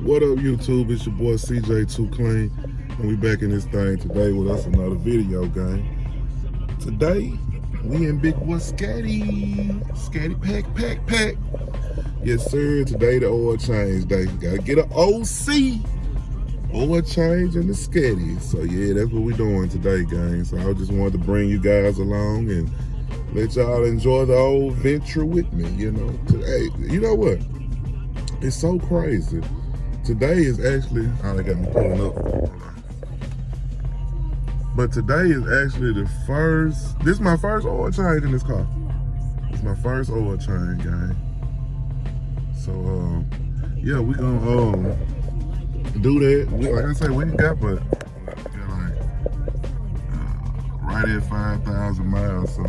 What up, YouTube? It's your boy CJ2 Clean, and we back in this thing today with us another video game. Today, we in Big Boy Scatty pack. Yes, sir. Today the oil change day. Gotta get an OC oil change in the Scatty. So yeah, that's what we doing today, gang. So I just wanted to bring you guys along and let y'all enjoy the old venture with me. You know, today, you know what? It's so crazy. Today is actually, oh, they got me pulling up. But today is actually the first, this is my first oil change in this car. It's my first oil change, gang. So, yeah, we gonna do that. Like I said, we ain't got but right at 5,000 miles. So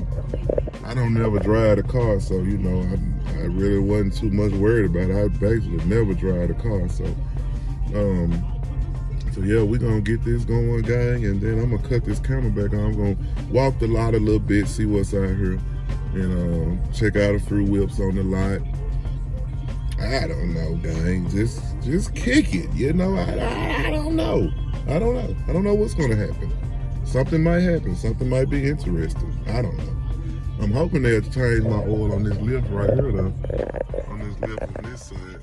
I don't never drive the car, so you know, I really wasn't too much worried about it. I basically never drive the car, so yeah, we're gonna get this going, gang, and then I'm gonna cut this camera back on. I'm gonna walk the lot a little bit, see what's out here, and check out a few whips on the lot. I don't know, gang. Just kick it, you know. I don't know. I don't know what's gonna happen. Something might happen. Something might be interesting. I don't know. I'm hoping they'll change my oil on this lift right here, though. On this lift on this side.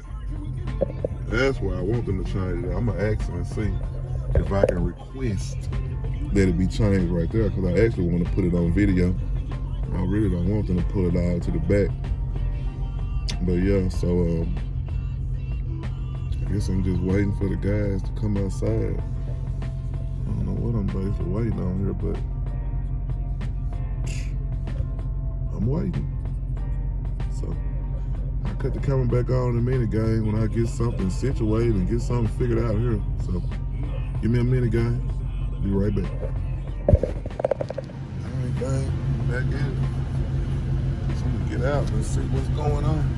That's why I want them to change it. I'm gonna ask them and see if I can request that it be changed right there, because I actually want to put it on video. I really don't want them to pull it all to the back. But yeah, so I guess I'm just waiting for the guys to come outside. I don't know what I'm basically waiting on here, but I'm waiting. So I'll cut the camera back on in a minute, gang, when I get something situated and get something figured out here. So give me a minute, gang. Be right back. All right, gang, back in. So I'm gonna get out and see what's going on.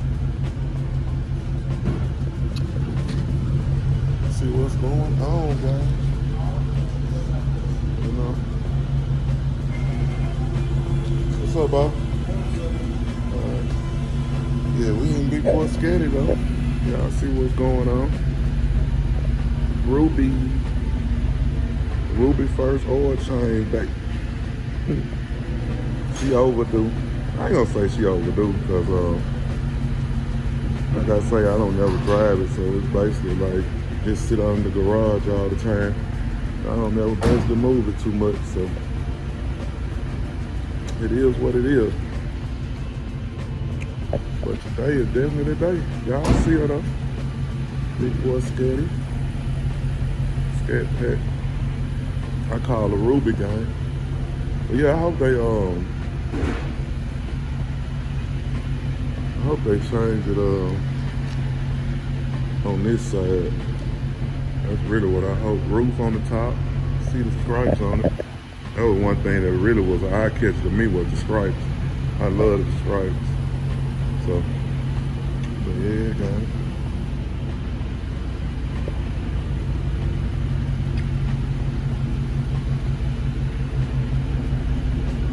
See what's going on, guys. You know. What's up, Bob? Yeah, we in Big Boy Scatty though. Y'all see what's going on. Ruby first oil change back. She overdue. I ain't gonna say she overdue because like I say, I don't never drive it, so it's basically like just sit out in the garage all the time. I don't never basically move it too much, so it is what it is. But today is definitely the day. Y'all see her though. Big Boy Scatty. Scat pack. I call her Ruby, gang. But yeah, I hope they change it on this side. That's really what I hope. Roof on the top. See the stripes on it. That was one thing that really was an eye catch to me, was the stripes. I love the stripes. So, but yeah, guys.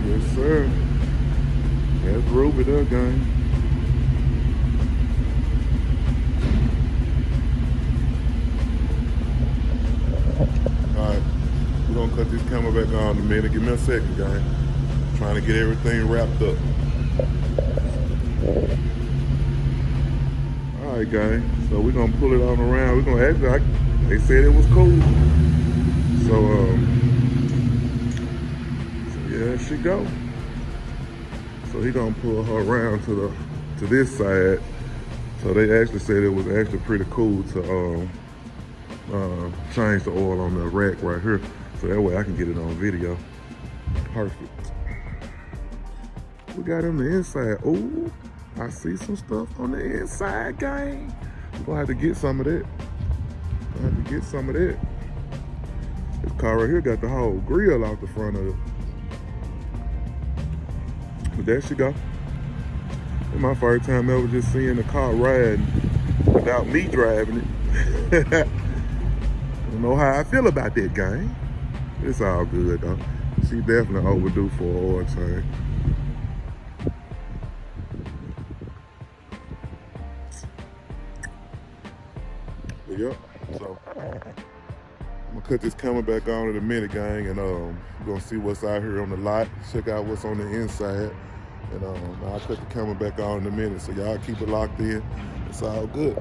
Yes, sir. That's Ruby there, gang. Alright, we're gonna cut this camera back on in a minute. Give me a second, gang. Trying to get everything wrapped up. Alright, gang, so we're gonna pull it on around. We're gonna actually, they said it was cool. So yeah, she go. So he gonna pull her around to this side. So they actually said it was actually pretty cool to change the oil on the rack right here. So that way I can get it on video. Perfect. We got on the inside. Ooh. I see some stuff on the inside, gang. We're gonna have to get some of that. This car right here got the whole grill off the front of it. But there she go. It's my first time ever just seeing the car riding without me driving it. I don't know how I feel about that, gang. It's all good though. She definitely overdue for an oil change. Yep. So I'm gonna cut this camera back on in a minute, gang, and we're gonna see what's out here on the lot, check out what's on the inside, and I'll cut the camera back on in a minute, so y'all keep it locked in. It's all good.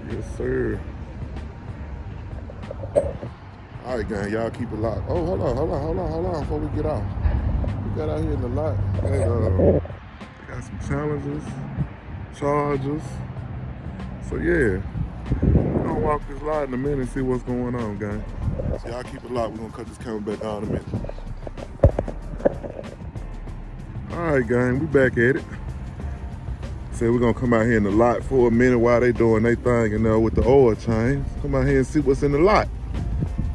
Yes, sir. All right, gang, y'all keep it locked. Oh, hold on, before we get off. We got out here in the lot, and got some challenges, chargers. So yeah, we're gonna walk this lot in a minute and see what's going on, gang. So y'all keep it locked. We're gonna cut this camera back on in a minute. All right, gang, we back at it. Said we're gonna come out here in the lot for a minute while they doing their thing, with the oil change. Come out here and see what's in the lot.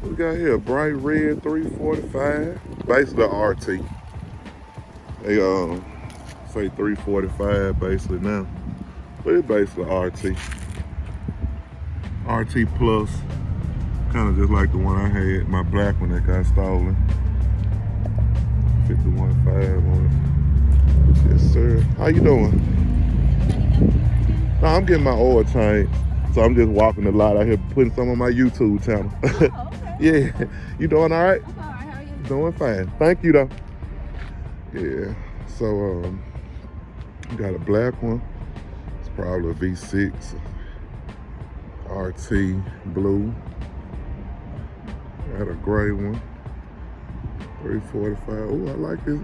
What we got here? Bright red 345, basically RT. They say 345 basically now, but it's basically RT. RT Plus, kind of just like the one I had, my black one that got stolen. 51.5 on it. Yes, sir. How you doing? No, I'm getting my oil changed, so I'm just walking the lot out here, putting some on my YouTube channel. Oh, okay. Yeah, you doing all right? I'm all right. How are you? Doing fine. Thank you, though. Yeah. So, got a black one. It's probably a V6. RT blue. Got a gray one. 345. Oh, I like this.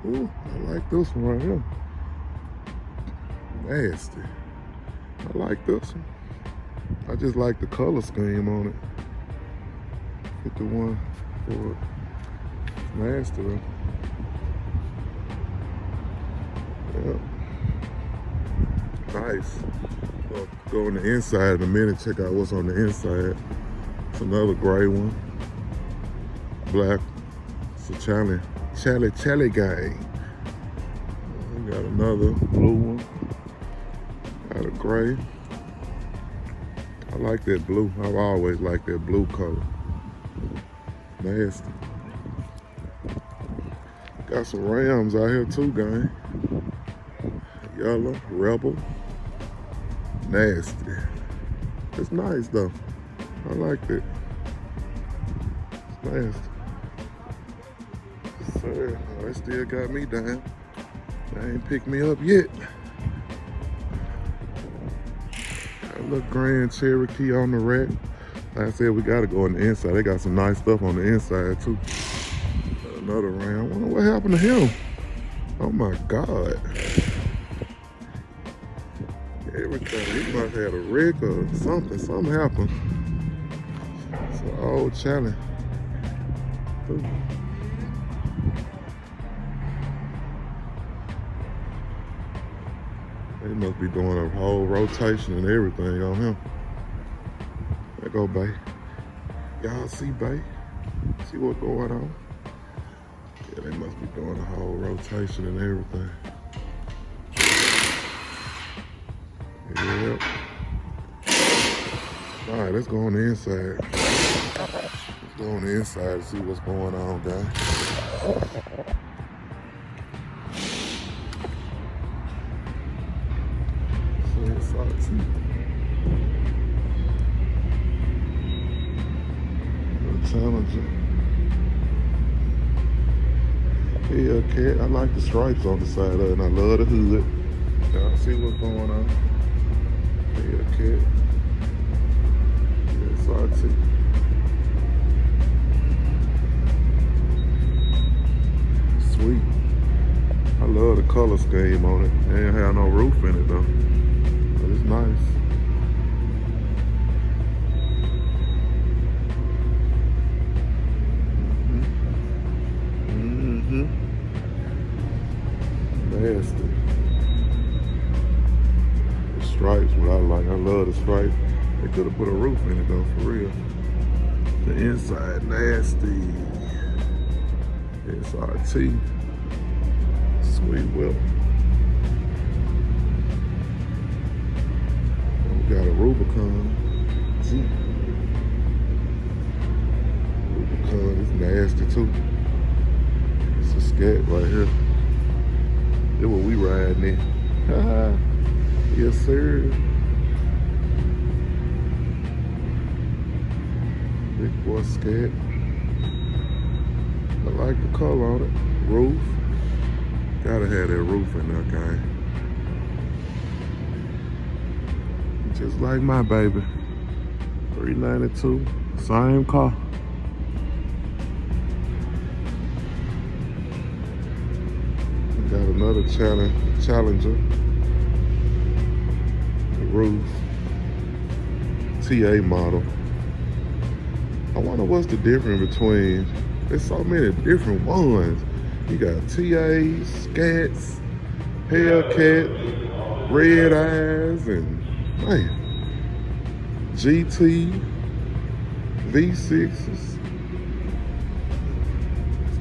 Oh, I like this one right here. Nasty. I like this one. I just like the color scheme on it. 51 for nasty though. Yep. Nice. We'll go on the inside in a minute, check out what's on the inside. It's another gray one. Black. It's a Charlie gang. We got another blue one. Got a gray. I like that blue. I've always liked that blue color. Nasty. Got some Rams out here too, gang. Yellow, Rebel. Nasty. It's nice though. I like it. It's nasty. Yes, sir. Oh, they still got me down. They ain't picked me up yet. Got a little Grand Cherokee on the rack. Like I said, we gotta go on the inside. They got some nice stuff on the inside too. Got another Ram. I wonder what happened to him. Oh my God. Everything. He must have had a wreck or something. Something happened. It's an old challenge. Ooh. They must be doing a whole rotation and everything on him. There go, Bay. Y'all see, Bay? See what's going on? Yeah, they must be doing a whole rotation and everything. Yep. All right, let's go on the inside. Let's go on the inside and see what's going on, guys. So it's RT. Challenger. Yeah, Cat. I like the stripes on the side of it, and I love the hood. Y'all see what's going on? Yeah, Cat. Yeah, it's RT. Sweet. I love the color scheme on it. They ain't have no roof in it though. But it's nice. Nasty. The stripes, what I like. I love the stripe. They could have put a roof in it though, for real. The inside, nasty. It's RT. Sweet whip. We got a Rubicon. Jeep. Rubicon is nasty too. It's a Scat right here. That's what we riding in. Yes, sir. Big boy Scat. I like the color on it. Roof. Gotta have that roof in there, gang. Just like my baby. 392. Same car. Got another Challenger. The roof. TA model. I wonder what's the difference between, there's so many different ones. You got TAs, Scats, Hellcat, Red Eyes, and man, GT, V6s,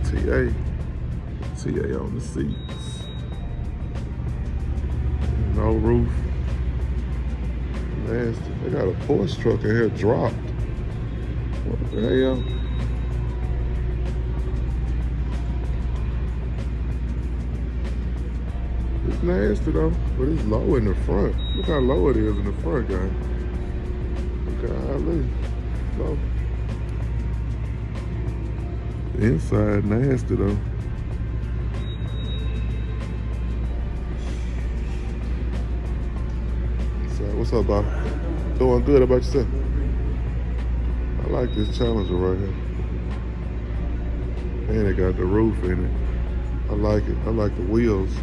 TA on the seats. No roof. Nasty. They got a Porsche truck in here dropped. What the hell? It's nasty though, but it's low in the front. Look how low it is in the front, guy. Golly, low. The inside nasty though. So what's up, Bob? Doing good. How about yourself? I like this Challenger right here. And it got the roof in it. I like it. I like the wheels.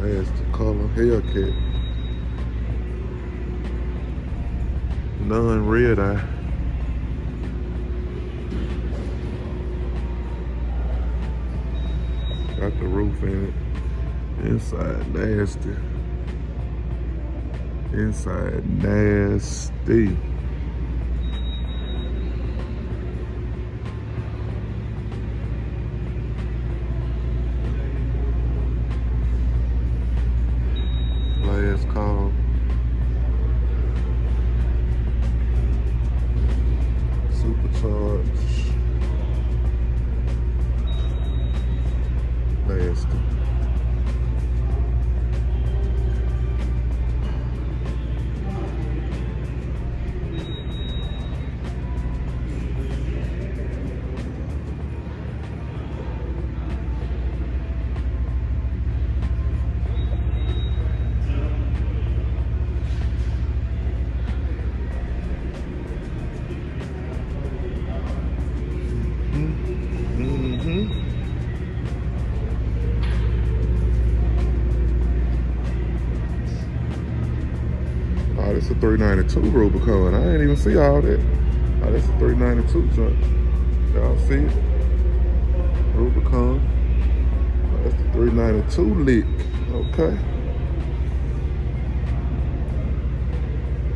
Nasty color. Hellcat. Non-red eye. Got the roof in it. Inside nasty. Inside nasty. Last call. Supercharged. Nasty. Oh, this is a 392 Rubicon. I didn't even see all that. Oh, that's a 392 junk. Y'all see it? Rubicon. Oh, that's the 392 lick. Okay.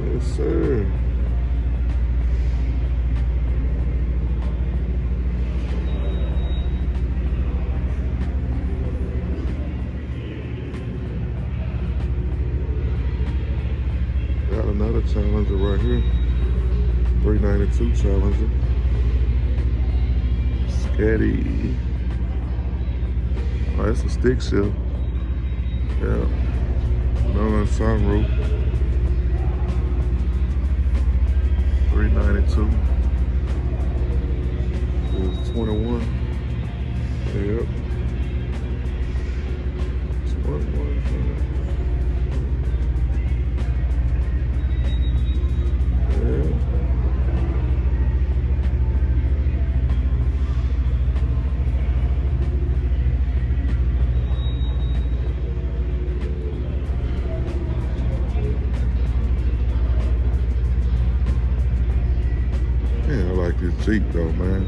Yes, sir. Got another Challenger right here. 392 Challenger. Scatty. Oh, that's a stick shift. Yeah. No sunroof. 392. It was 21. Yep. 21. Man, I like this Jeep though, man.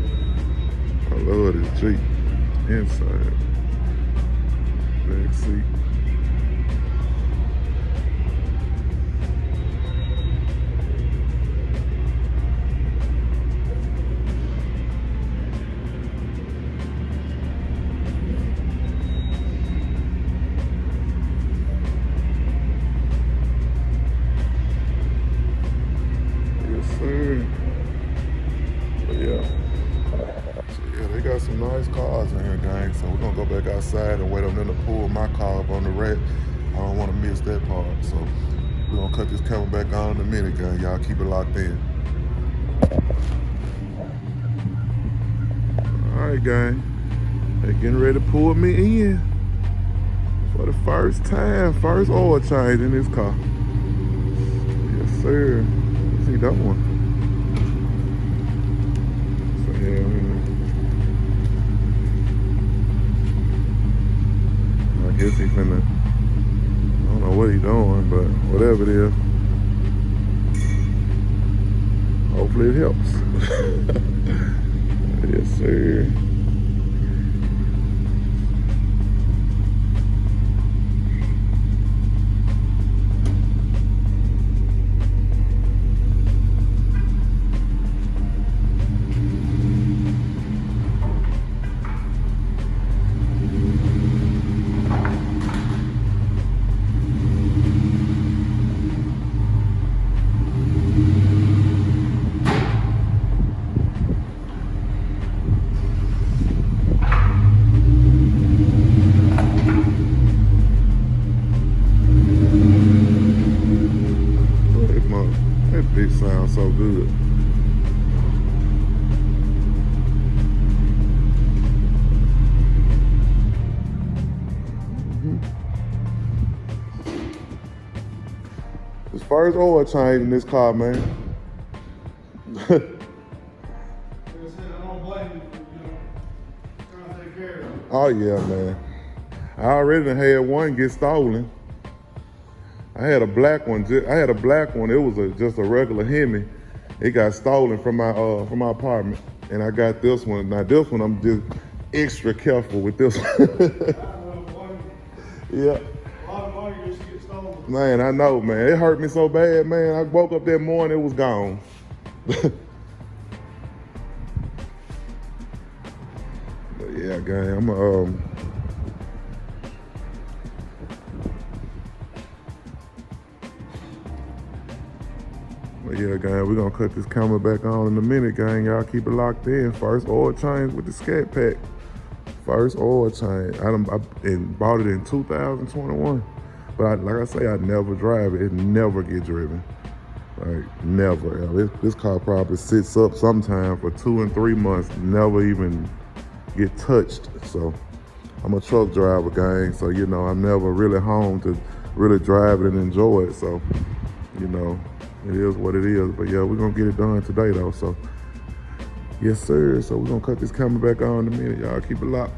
I love this Jeep. Inside. Back seat. Yes, sir. Yeah, they got some nice cars in here, gang. So we're gonna go back outside and wait on them to pull my car up on the rack. I don't want to miss that part. So we're gonna cut this camera back on in a minute, gang. Y'all keep it locked in. All right, gang. They getting ready to pull me in for the first time. First oil change in this car. Yes, sir. What's he doing? So, yeah, I guess he finna, I don't know what he doing, but whatever it is. Hopefully it helps. Yes, sir. That bitch sounds so good. As far as oil change in this car, man. Oh yeah, man. I already had one get stolen. I had a black one. It was just a regular Hemi. It got stolen from my apartment, and I got this one. Now this one, I'm just extra careful with this one. Yeah. Man, I know, man. It hurt me so bad, man. I woke up that morning, it was gone. But yeah, gang, I'm But yeah, gang, we're gonna cut this camera back on in a minute, gang. Y'all keep it locked in. First oil change with the Scat pack. First oil change. I bought it in 2021. But like I say, I never drive it. It never get driven. Like, never. This car probably sits up sometime for 2 and 3 months, never even get touched. So I'm a truck driver, gang. So, you know, I'm never really home to really drive it and enjoy it. So, you know, it is what it is. But yeah, we're gonna get it done today though. So yes, sir. So we're gonna cut this camera back on in a minute. Y'all keep it locked.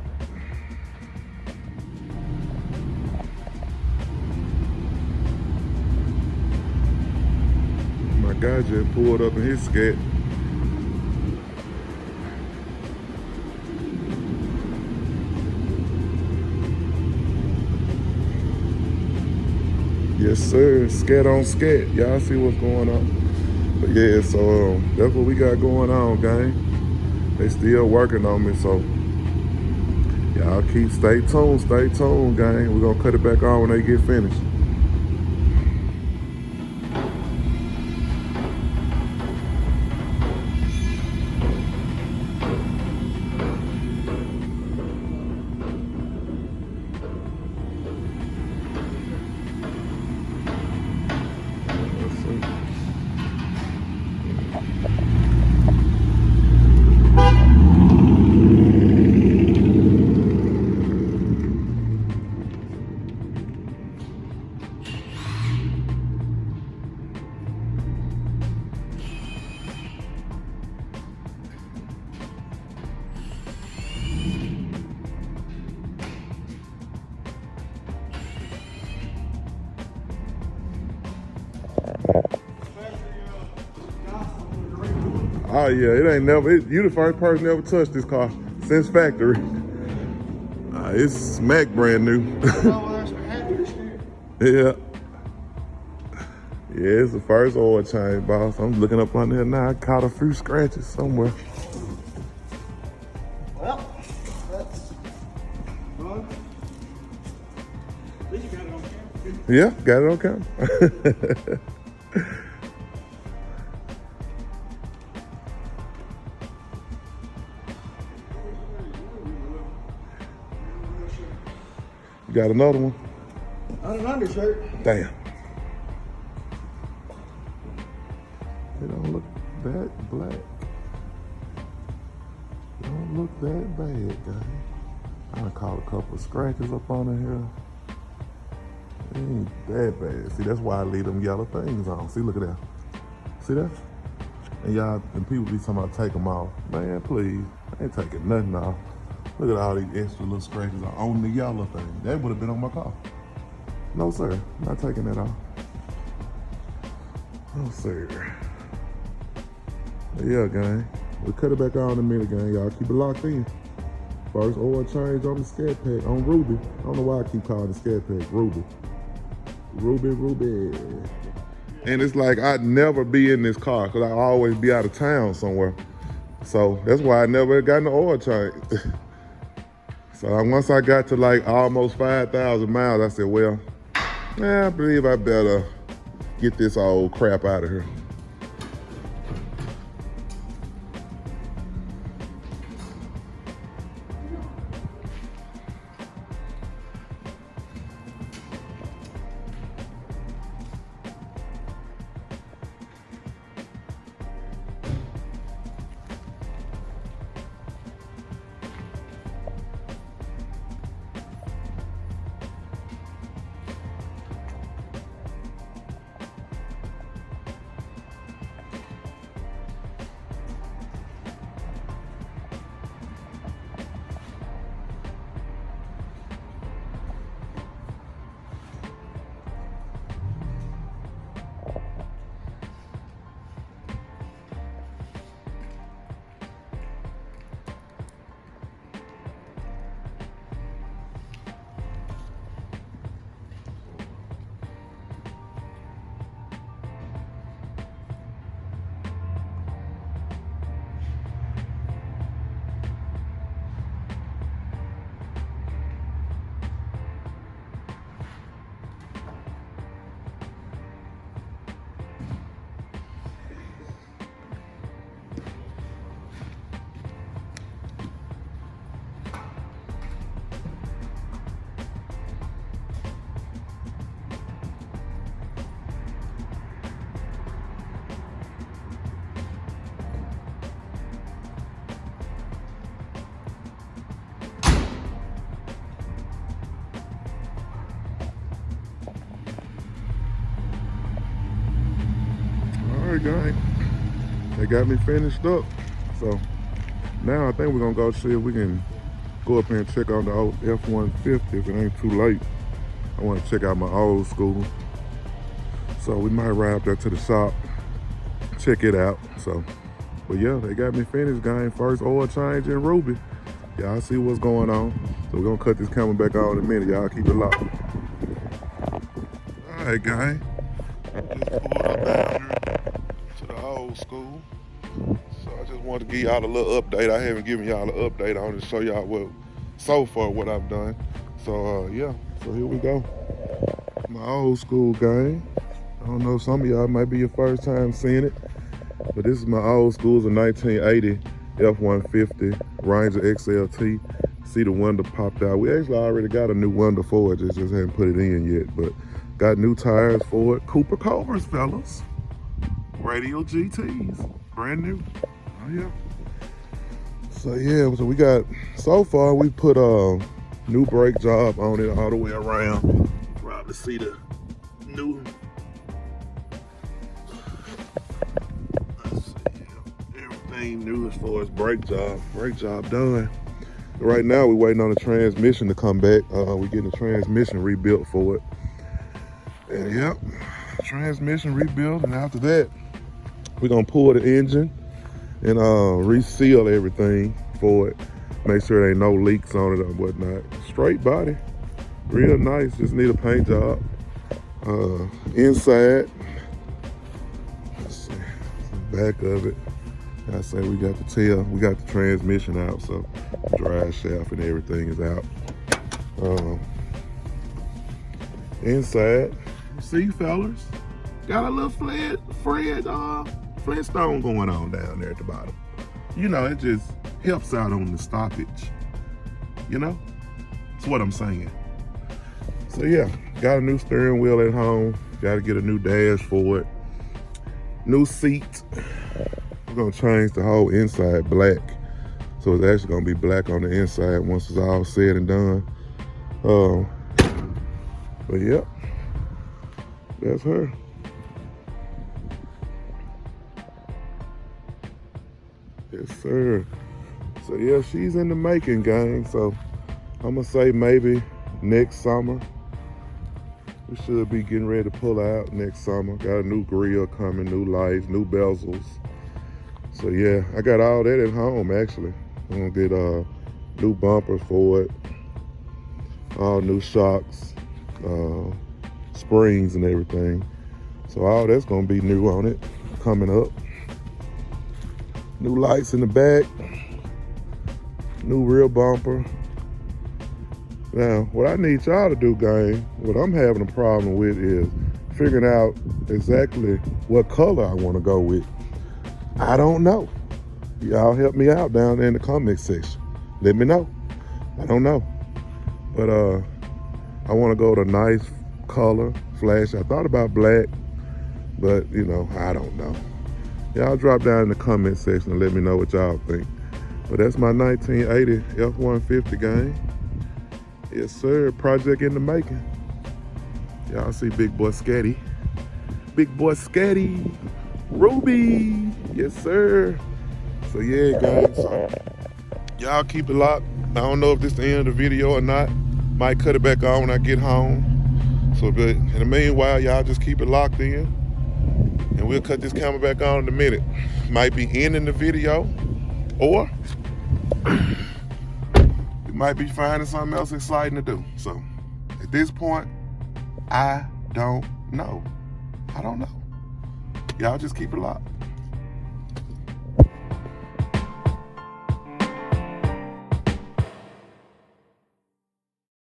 My guy just pulled up in his Scat. Yes, sir. Scat on Scat. Y'all see what's going on. But yeah, so that's what we got going on, gang. They still working on me, so y'all stay tuned, gang. We're gonna cut it back on when they get finished. Oh yeah, you the first person ever touched this car since factory. It's smack brand new. Yeah. Yeah, it's the first oil change, boss. I'm looking up on there now. I caught a few scratches somewhere. Well, that's fun. At least you got it on camera. Yeah, got it on camera. You got another one? Not an undershirt. Damn. It don't look that black. Don't look that bad, guy. I done caught a couple of scratches up on here. It ain't that bad. See, that's why I leave them yellow things on. See, look at that. See that? And y'all, and people be talking about take them off. Man, please, I ain't taking nothing off. Look at all these extra little scratches on the yellow thing. That would have been on my car. No, sir, not taking that off. No, sir. But yeah, gang, we'll cut it back on in a minute, gang. Y'all keep it locked in. First oil change on the Scat pack, on Ruby. I don't know why I keep calling the Scat pack Ruby. Ruby. And it's like I'd never be in this car because I always be out of town somewhere. So that's why I never got an oil change. So once I got to like almost 5,000 miles, I said, well, I believe I better get this old crap out of here. Gang, they got me finished up, so now I think we're gonna go see if we can go up here and check out the old F-150 if it ain't too late. I want to check out my old school, so we might ride up there to the shop, check it out. So, but yeah, they got me finished, gang. First oil change in Ruby. Y'all see what's going on. So we're gonna cut this camera back on in a minute. Y'all keep it locked. All right, gang. Just pulled up down here to the old school. So I just wanted to give y'all a little update. I haven't given y'all an update. I want to show y'all what I've done. So yeah, so here we go. My old school gang. I don't know, some of y'all might be your first time seeing it, but this is my old school. It's a 1980 F-150 Ranger XLT. See the window popped out. We actually already got a new window for it, just haven't put it in yet, but got new tires for it. Cooper Cobras, fellas. Radial GTs, brand new. Oh yeah. So yeah, so we got, so far we put a new brake job on it all the way around. You probably see the new, let's see, everything new as far as brake job done. Right now we're waiting on the transmission to come back. We're getting the transmission rebuilt for it. And yep, transmission rebuilt, and after that, we're gonna pull the engine and reseal everything for it. Make sure there ain't no leaks on it or whatnot. Straight body, real nice, just need a paint job. Inside, let's see, the back of it, I say we got the tail, we got the transmission out, so the drive shaft and everything is out. Inside, see fellas, got a little Flintstone going on down there at the bottom. You know, it just helps out on the stoppage. You know, that's what I'm saying. So yeah, got a new steering wheel at home. Got to get a new dash for it. New seat. We're gonna change the whole inside black. So it's actually gonna be black on the inside once it's all said and done. But yep, that's her. Yes, sir. So yeah, she's in the making, gang. So I'm gonna say maybe next summer. We should be getting ready to pull out next summer. Got a new grill coming, new lights, new bezels. So yeah, I got all that at home actually. I'm gonna get new bumpers for it, all new shocks, springs and everything. So all that's gonna be new on it coming up. New lights in the back, new rear bumper. Now, what I need y'all to do, gang, what I'm having a problem with is figuring out exactly what color I want to go with. I don't know. Y'all help me out down there in the comment section. Let me know. I don't know. But I want to go to a nice color, flash. I thought about black, but you know, I don't know. Y'all drop down in the comment section and let me know what y'all think. But that's my 1980 F-150, gang. Yes, sir. Project in the making. Y'all see big boy Scatty. Big boy Scatty. Ruby. Yes, sir. So, yeah, guys. So, y'all keep it locked. I don't know if this is the end of the video or not. Might cut it back on when I get home. So, but in the meanwhile, y'all just keep it locked in. And we'll cut this camera back on in a minute. Might be ending the video. Or might be finding something else exciting to do. So at this point, I don't know. I don't know. Y'all just keep it locked.